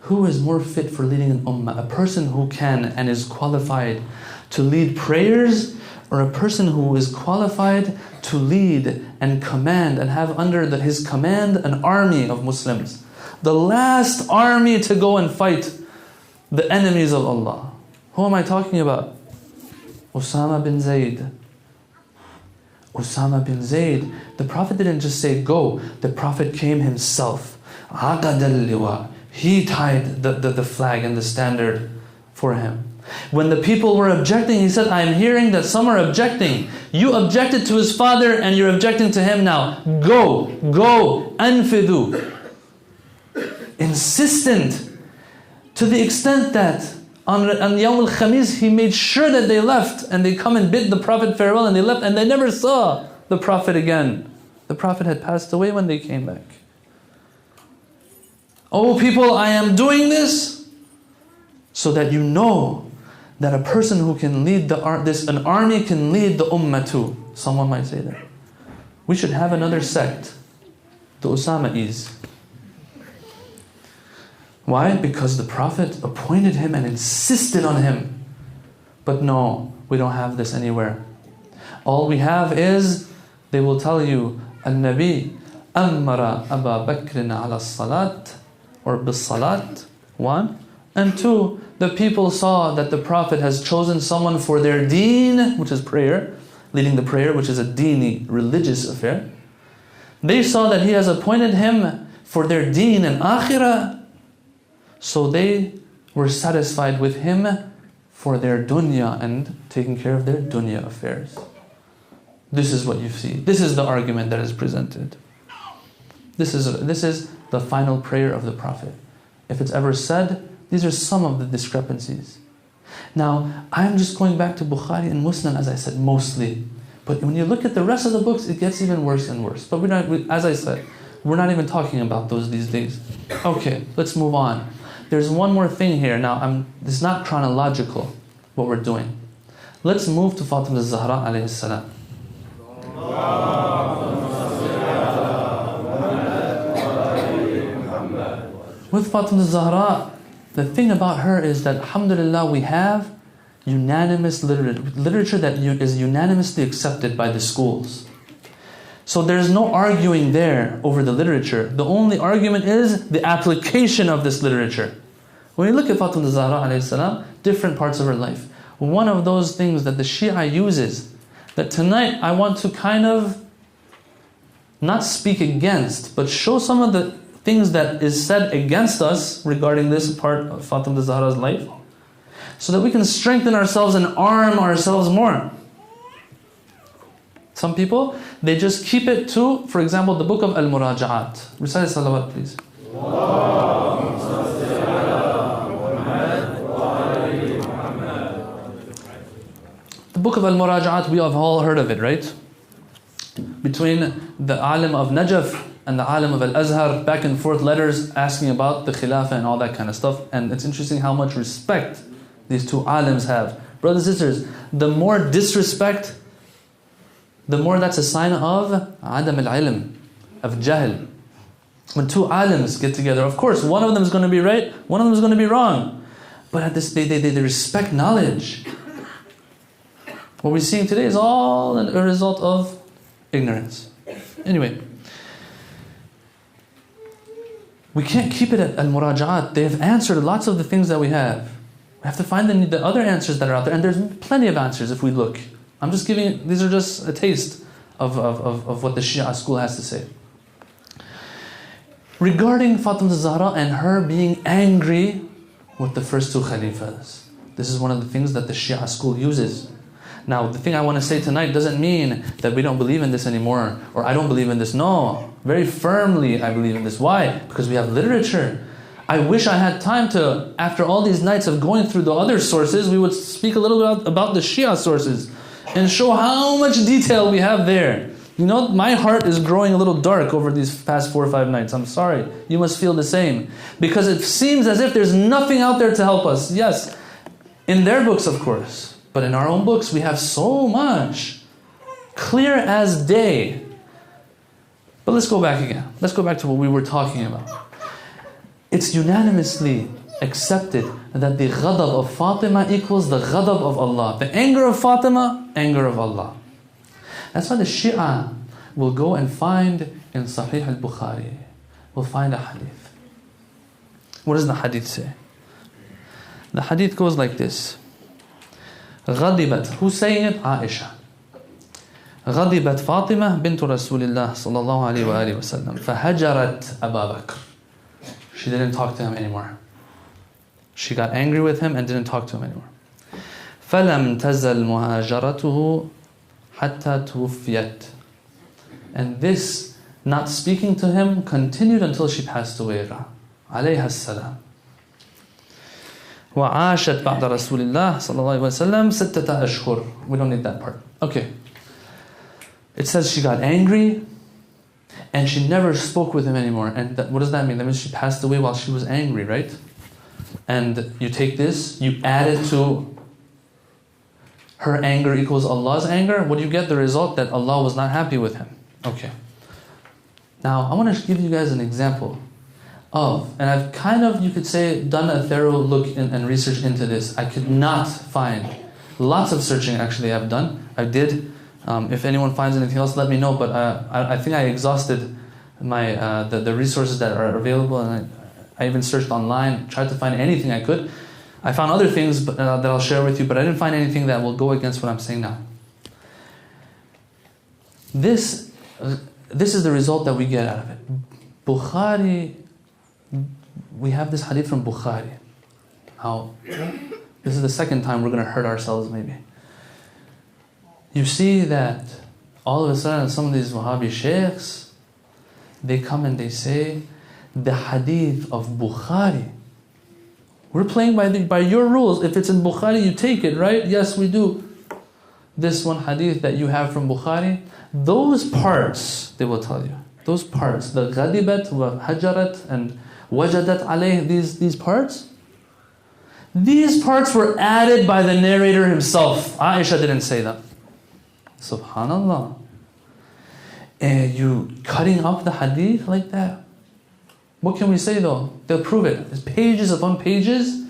Who is more fit for leading an ummah? A person who can and is qualified to lead prayers, or a person who is qualified to lead and command and have under his command an army of Muslims? The last army to go and fight the enemies of Allah. Who am I talking about? Usama bin Zayd. Usama bin Zayd. The Prophet didn't just say go. The Prophet came himself. Aqad al-liwa. He tied the flag and the standard for him. When the people were objecting, he said, I am hearing that some are objecting. You objected to his father and you're objecting to him now. Go, anfidu. Insistent. To the extent that on Yawm al-Khamis, he made sure that they left and they come and bid the Prophet farewell and they left and they never saw the Prophet again. The Prophet had passed away when they came back. Oh people, I am doing this so that you know that a person who can lead an army can lead the ummah too. Someone might say that. We should have another sect, the Usama'is. Why? Because the Prophet appointed him and insisted on him. But no, we don't have this anywhere. All we have is, they will tell you, Al-Nabi Ammara Aba Bakrin ala salat, or bis salat, 1. And 2, the people saw that the Prophet has chosen someone for their deen, which is prayer, leading the prayer, which is a deeni, religious affair. They saw that he has appointed him for their deen and akhirah. So they were satisfied with him for their dunya and taking care of their dunya affairs. This is what you see. This is the argument that is presented. This is the final prayer of the Prophet. If it's ever said, these are some of the discrepancies. Now, I'm just going back to Bukhari and Muslim, as I said, mostly. But when you look at the rest of the books, it gets even worse and worse. But as I said, we're not even talking about those these days. Okay, let's move on. There's one more thing here. Now, it's not chronological, what we're doing. Let's move to Fatima Al-Zahra alayhi salam. With Fatima Al-Zahra, the thing about her is that, alhamdulillah, we have unanimous literature that is unanimously accepted by the schools. So there's no arguing there over the literature. The only argument is the application of this literature. When you look at Fatima Al-Zahra alayhi salam, different parts of her life. One of those things that the Shia uses, that tonight I want to kind of not speak against, but show some of the things that is said against us regarding this part of Fatima Al-Zahra's life, so that we can strengthen ourselves and arm ourselves more. Some people, they just keep it to, for example, the book of Al-Muraja'at. Recite salawat, please. The book of Al-Muraja'at, we have all heard of it, right? Between the alim of Najaf and the alim of Al-Azhar, back and forth letters asking about the Khilafah and all that kind of stuff. And it's interesting how much respect these two alims have. Brothers and sisters, the more disrespect, the more that's a sign of Adam al-Ilm, of Jahl. When two alims get together, of course, one of them is going to be right, one of them is going to be wrong. But at this, they respect knowledge. What we're seeing today is all a result of ignorance. Anyway, we can't keep it at al-muraja'at. They've answered lots of the things that we have. We have to find the other answers that are out there, and there's plenty of answers if we look. I'm just giving, these are just a taste of what the Shia school has to say. Regarding Fatima Al-Zahra and her being angry with the first two Khalifas. This is one of the things that the Shia school uses. Now, the thing I want to say tonight doesn't mean that we don't believe in this anymore, or I don't believe in this. No, very firmly I believe in this. Why? Because we have literature. I wish I had time to, after all these nights of going through the other sources, we would speak a little bit about the Shia sources and show how much detail we have there. You know, my heart is growing a little dark over these past 4 or 5 nights. I'm sorry. You must feel the same. Because it seems as if there's nothing out there to help us. Yes, in their books, of course. But in our own books, we have so much. Clear as day. But let's go back again. Let's go back to what we were talking about. It's unanimously accepted that the ghadab of Fatima equals the ghadab of Allah. The anger of Fatima, anger of Allah. That's why the Shia will go and find in Sahih al-Bukhari, will find a hadith. What does the hadith say? The hadith goes like this. غضبت, who's saying it? Aisha. غضبت فاطمة بنت رسول الله صلى الله عليه وآله وسلم فهجرت أبا بكر. She didn't talk to him anymore. She got angry with him and didn't talk to him anymore. فلم تزل مهاجرته حتى توفيت. And this not speaking to him continued until she passed away. عليها السلام. وعاشت بعد رسول الله صلى الله عليه وسلم 6 أشهر. We don't need that part. Okay. It says she got angry and she never spoke with him anymore. And what does that mean? That means she passed away while she was angry, right? And you take this, you add it to her anger equals Allah's anger. What do you get? The result that Allah was not happy with him. Okay. Now, I want to give you guys an example of, and I've kind of, you could say, done a thorough look and research into this. I could not find, lots of searching actually I've done. I did. If anyone finds anything else, let me know. But I think I exhausted my the resources that are available, and I even searched online, tried to find anything I could. I found other things that I'll share with you, but I didn't find anything that will go against what I'm saying now. This is the result that we get out of it. Bukhari, we have this hadith from Bukhari. Now, this is the second time we're going to hurt ourselves maybe. You see that all of a sudden some of these Wahhabi sheikhs, they come and they say, the hadith of Bukhari. We're playing by your rules. If it's in Bukhari, you take it, right? Yes, we do. This one hadith that you have from Bukhari, those parts, they will tell you. Those parts, the ghadibat, wa hajarat, and wajadat alayh, these parts, these parts were added by the narrator himself. Aisha didn't say that. Subhanallah. And you cutting up the hadith like that? What can we say though? They'll prove it. There's pages upon pages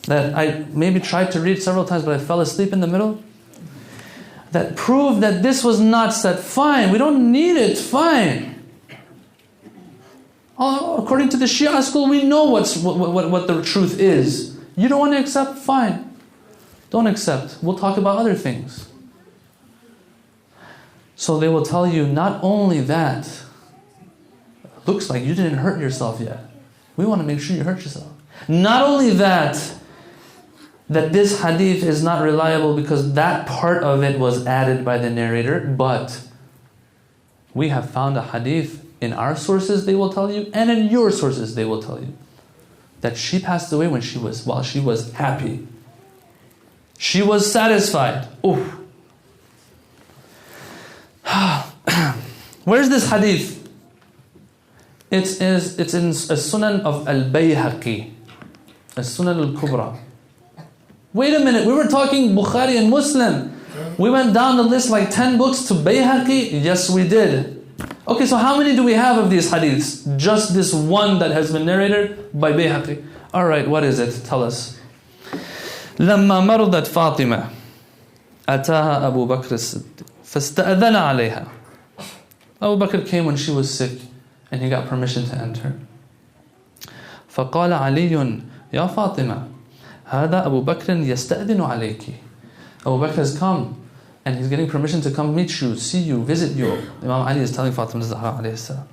that I maybe tried to read several times, but I fell asleep in the middle, that prove that this was not said. Fine, we don't need it. Fine. According to the Shia school, we know what the truth is. You don't want to accept? Fine. Don't accept. We'll talk about other things. So they will tell you not only that, looks like you didn't hurt yourself yet. We want to make sure you hurt yourself. Not only that this hadith is not reliable because that part of it was added by the narrator, but we have found a hadith in our sources, they will tell you, and in your sources, they will tell you, that she passed away while she was happy. She was satisfied. Oof. Where's this hadith? It's in a Sunan of Al-Bayhaqi, a Sunan Al-Kubra. Wait a minute, we were talking Bukhari and Muslim. We went down the list like 10 books to Bayhaqi. Yes, we did. Okay, so how many do we have of these hadiths? Just this one that has been narrated by Bayhaqi. Alright, what is it? Tell us. لما مرضت فاطمة أتاها أبو بكر الصديق فاستأذن عليها. Abu Bakr came when she was sick and he got permission to enter. فقال علي يا فاطمة هذا أبو بكر يستأذن عليك. Abu Bakr has come and he's getting permission to come meet you, see you, visit you. Imam Ali is telling Fatima Al-Zahra عليه السلام.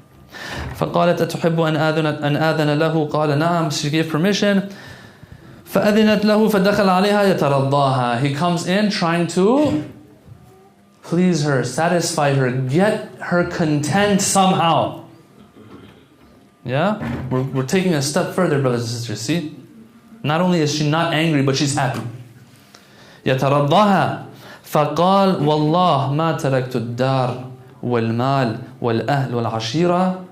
فقالت أتحب أن آذن له؟ قال نعم. She gave permission. فأذنت له فدخل عليها يترضاها. He comes in trying to please her, satisfy her, get her content somehow. Yeah? We're taking a step further, brothers and sisters. See? Not only is she not angry, but she's happy. يترضاها فقال والله ما تركت الدار والمال والأهل والعشيرة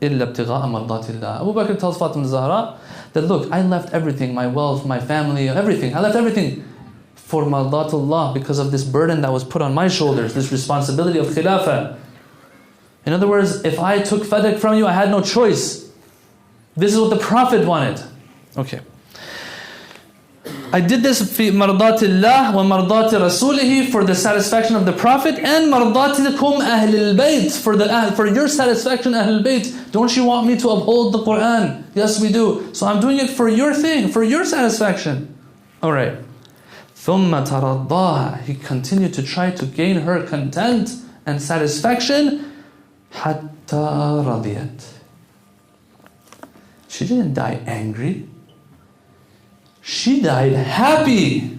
إلا ابتغاء مرضات الله. Abu Bakr tells Fatima Al-Zahra that look, I left everything, my wealth, my family, everything. I left everything for mardatullah, because of this burden that was put on my shoulders, this responsibility of khilafah. In other words, if I took fadak from you, I had no choice. This is what the Prophet wanted. Okay. I did this fi mardatillah wa mardati rasulihi, for the satisfaction of the Prophet, and mardatikum AhlulBayt, for your satisfaction, AhlulBayt. Don't you want me to uphold the Quran? Yes, we do. So I'm doing it for your thing, for your satisfaction. Alright. ثُمَّ تَرَضَّاهَا. He continued to try to gain her content and satisfaction. حَتَّى رَضِيَتْ. She didn't die angry. She died happy.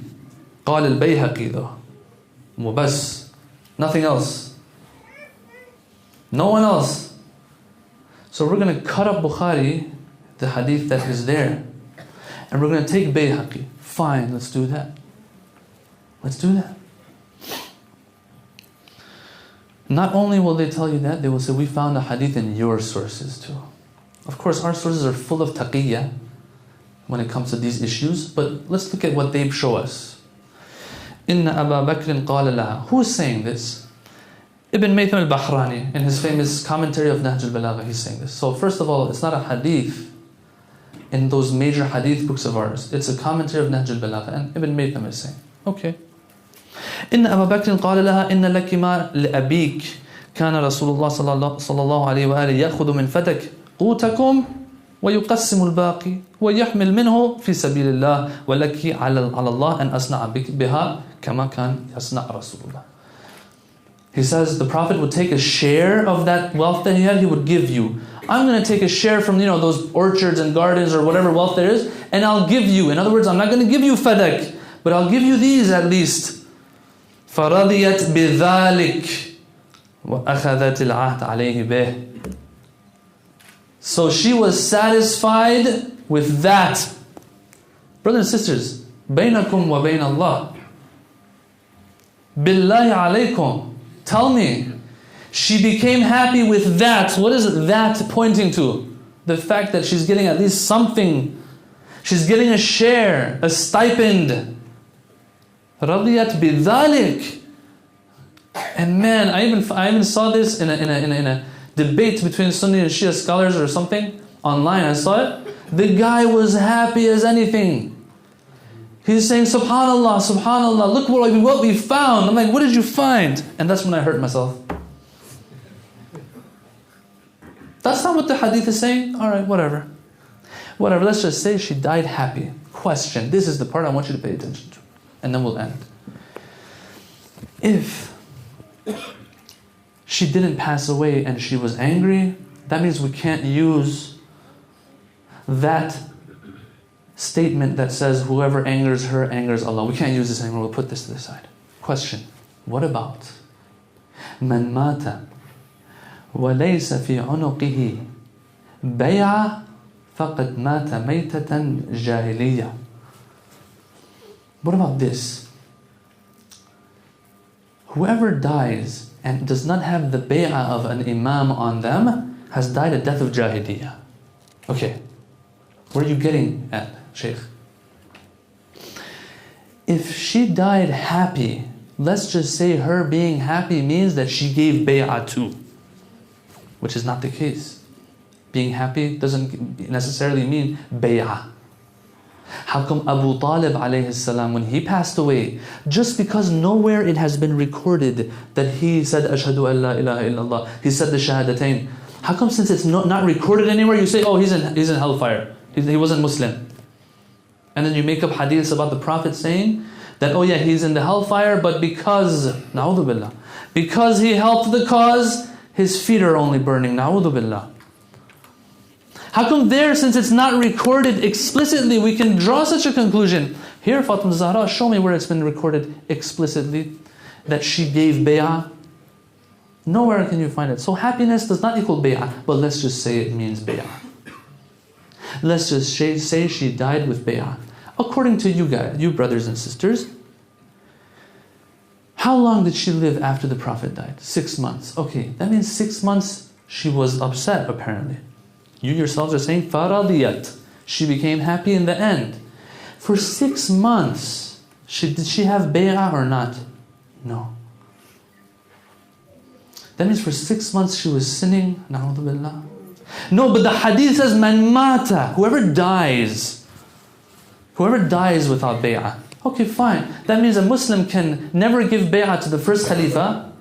قال البيهقي though. وبس. Nothing else. No one else. So we're going to cut up Bukhari, the hadith that is there, and we're going to take Bayhaqi. Fine, let's do that. Let's do that. Not only will they tell you that, they will say, we found a hadith in your sources too. Of course, our sources are full of taqiyya when it comes to these issues, but let's look at what they show us. Inna Aba Bakr qala laha. Who is saying this? Ibn Maytham al-Bahrani, in his famous commentary of Nahj al-Balagha, he's saying this. So first of all, it's not a hadith in those major hadith books of ours. It's a commentary of Nahj al-Balagha, and Ibn Maytham is saying, okay. إن أبا بكر قال لها إن لك ما لأبيك كان رسول الله صلى الله عليه وآله يأخذ من فتك قوتكم ويقسم الباقي ويحمل منه في سبيل الله ولك على الله أن أصنع بها كما كان يصنع رسول الله. He says the Prophet would take a share of that wealth that he had, he would give you. I'm going to take a share from those orchards and gardens or whatever wealth there is, and I'll give you. In other words, I'm not going to give you fadak, but I'll give you these at least. فَرَضِيَتْ بِذَلِكَ وَأَخَذَتِ الْعَهْدَ عَلَيْهِ بِهِ. So she was satisfied with that. Brothers and sisters, بَيْنَكُمْ وَبَيْنَ اللَّهِ بِاللَّهِ عَلَيْكُمْ. Tell me, she became happy with that. What is that pointing to? The fact that she's getting at least something. She's getting a share, a stipend. رَضِيَتْ بِذَلِكَ. And man, I even saw this in a debate between Sunni and Shia scholars or something online. I saw it. The guy was happy as anything. He's saying, Subhanallah, Subhanallah, look what we found. I'm like, what did you find? And that's when I hurt myself. That's not what the hadith is saying? Alright, whatever. Whatever, let's just say she died happy. Question, this is the part I want you to pay attention to. And then we'll end. If she didn't pass away and she was angry, that means we can't use that statement that says whoever angers her angers Allah. We can't use this anymore. We'll put this to the side. Question, what about من مات وليس في عنقه بيعة فقد مات ميتة جاهلية. What about this? Whoever dies and does not have the bay'ah of an imam on them has died a death of jahiliyyah. Okay, where are you getting at, Shaykh? If she died happy, let's just say her being happy means that she gave bay'ah too. which is not the case. Being happy doesn't necessarily mean bay'ah. How come Abu Talib alayhi salam, when he passed away, just because nowhere it has been recorded that he said Ashhadu an la ilaha illallah, he said the shahadatain, how come since it's not recorded anywhere, you say, oh, he's in hellfire, he wasn't Muslim? And then you make up hadiths about the Prophet saying that, oh yeah, he's in the hellfire, but because, na'udhu billah, because he helped the cause, his feet are only burning, na'udhu billah. How come there, since it's not recorded explicitly, we can draw such a conclusion? Here, Fatima Al-Zahra, show me where it's been recorded explicitly that she gave bay'ah. Nowhere can you find it. So happiness does not equal bay'ah, but let's just say it means bay'ah. Let's just say she died with bay'ah. According to you guys, you brothers and sisters, how long did she live after the Prophet died? 6 months. Okay, that means 6 months she was upset apparently. You yourselves are saying, faradiyat. She became happy in the end. For 6 months, did she have bay'ah or not? No. That means for 6 months she was sinning. Na'udhu billah. No, but the hadith says, man mata. Whoever dies without bay'ah. Okay, fine. That means a Muslim can never give bay'ah to the first Khalifa,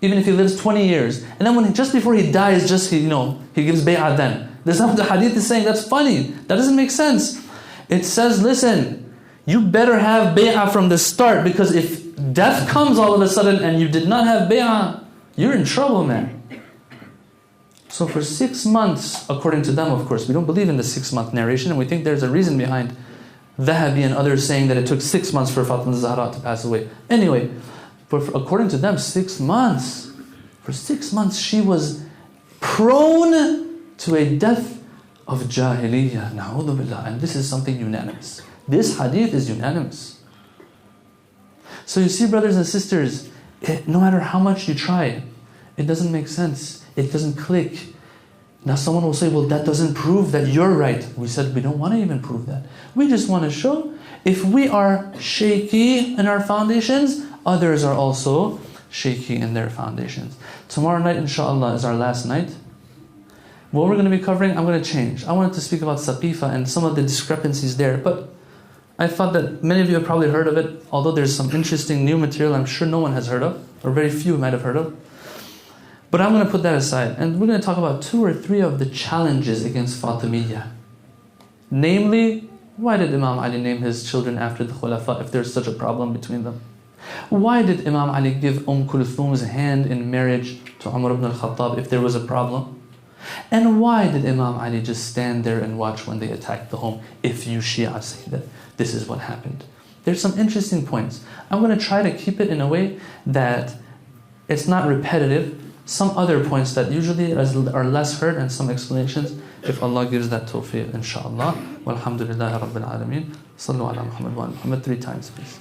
even if he lives 20 years. And then just before he dies, he gives bay'ah then. That's not what the hadith is saying. That's funny. That doesn't make sense. It says, listen, you better have bay'ah from the start, because if death comes all of a sudden and you did not have bay'ah, you're in trouble, man. So for 6 months, according to them, of course, we don't believe in the 6-month narration, and we think there's a reason behind Dhahabi and others saying that it took 6 months for Fatima Al-Zahra to pass away. Anyway, but according to them, 6 months. For 6 months she was prone to a death of jahiliyyah, na'udhu billah. And this is something unanimous. This hadith is unanimous. So you see, brothers and sisters, no matter how much you try, it doesn't make sense. It doesn't click. Now someone will say, well, that doesn't prove that you're right. We said we don't want to even prove that. We just want to show if we are shaky in our foundations, others are also shaky in their foundations. Tomorrow night, inshallah, is our last night. What we're going to be covering, I'm going to change. I wanted to speak about Saqifa and some of the discrepancies there, but I thought that many of you have probably heard of it, although there's some interesting new material I'm sure no one has heard of, or very few might have heard of. But I'm going to put that aside, and we're going to talk about 2 or 3 of the challenges against Fatimiyya. Namely, why did Imam Ali name his children after the Khulafa if there's such a problem between them? Why did Imam Ali give Kulthum's hand in marriage to Umar ibn al-Khattab if there was a problem? And why did Imam Ali just stand there and watch when they attacked the home if you Shia say that this is what happened? There's some interesting points. I'm going to try to keep it in a way that it's not repetitive. Some other points that usually are less heard, and some explanations, if Allah gives that tawfiq, inshaAllah. Walhamdulillahi Rabbil Alameen. Sallu ala Muhammad wa ala Muhammad 3 times, please.